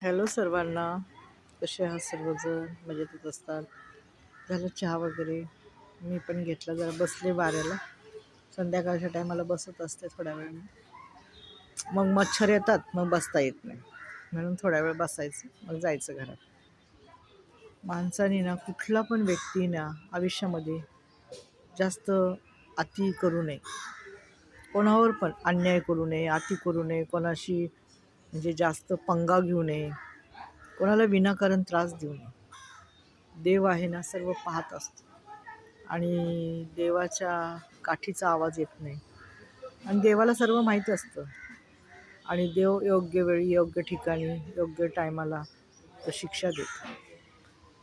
Hello सर्वांना, कसे आहात सर्वजण? मजेतच असतात. झालं चहा वगैरे? मी पण घेतला, जरा बसले वाऱ्याला. संध्याकाळच्या टायमाला बसत असते थोड्या वेळ. मग मच्छर येतात, मग बसता येत नाही, म्हणून थोड्या वेळ बसायचं, मग जायचं घरात. माणसाने ना, कुठला पण व्यक्ती ना आयुष्यामध्ये जास्त अति करू नये. कोणावर पण अन्याय करू नये, अति करू नये, कोणाशी म्हणजे जास्त पंगा घेऊ नये, कोणाला विनाकारण त्रास देऊ नये. देव आहे ना, सर्व पाहत असतो आणि देवाच्या काठीचा आवाज येत नाही आणि देवाला सर्व माहीत असतं. आणि देव योग्य वेळी, योग्य ठिकाणी, योग्य टायमाला तो शिक्षा देतो.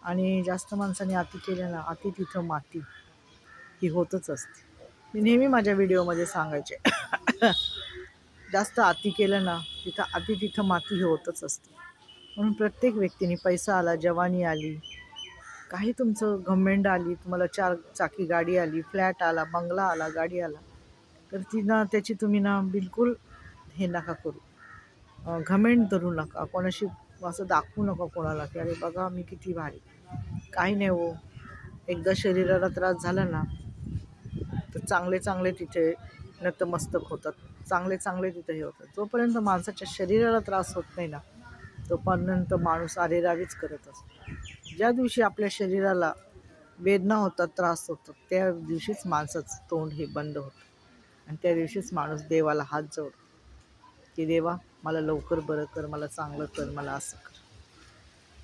आणि जास्त माणसाने अति केलं ना, अति तिथं माती ही होतच असते. मी नेहमी माझ्या व्हिडिओमध्ये सांगायचे जास्त अति केलं ना, तिथं माती ही होतच असते. म्हणून प्रत्येक व्यक्तीने पैसा आला, जवानी आली, काही तुमचं घमेंड आली, तुम्हाला 4 चाकी गाडी आली, फ्लॅट आला, बंगला आला, गाडी आला, तर ती ना त्याची तुम्ही ना बिलकुल हे नका करू, घमेंड धरू नका, कोणाशी असं दाखवू नका कोणाला की अरे बघा मी किती भारी. काही नाही हो, एकदा शरीराला त्रास झाला ना, तर चांगले चांगले तिथे नतमस्तक होतात, चांगले चांगले तिथे हे होतात. जोपर्यंत माणसाच्या शरीराला त्रास होत नाही ना, तोपर्यंत माणूस अरेरावीच करत असतो. ज्या दिवशी आपल्या शरीराला वेदना होतात, त्रास होतात, त्या दिवशीच माणसाचं तोंड हे बंद होतं आणि त्या दिवशीच माणूस देवाला हात जोडतो की देवा मला लवकर बरं कर, मला चांगलं कर, मला असं कर.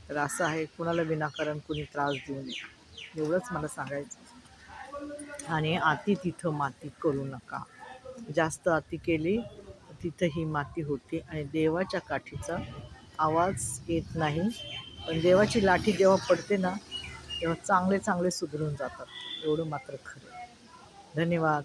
तर असं आहे, कुणाला विनाकारण कुणी त्रास देऊ नये, एवढंच मला सांगायचं. आणि अति तिथं माती करू नका. जास्त अति केली तिथं ही माती होती आणि देवाच्या काठीचा आवाज येत नाही. पण देवाची लाठी जेव्हा पडते ना, तेव्हा चांगले चांगले सुधरून जातात, एवढं मात्र खरं. धन्यवाद.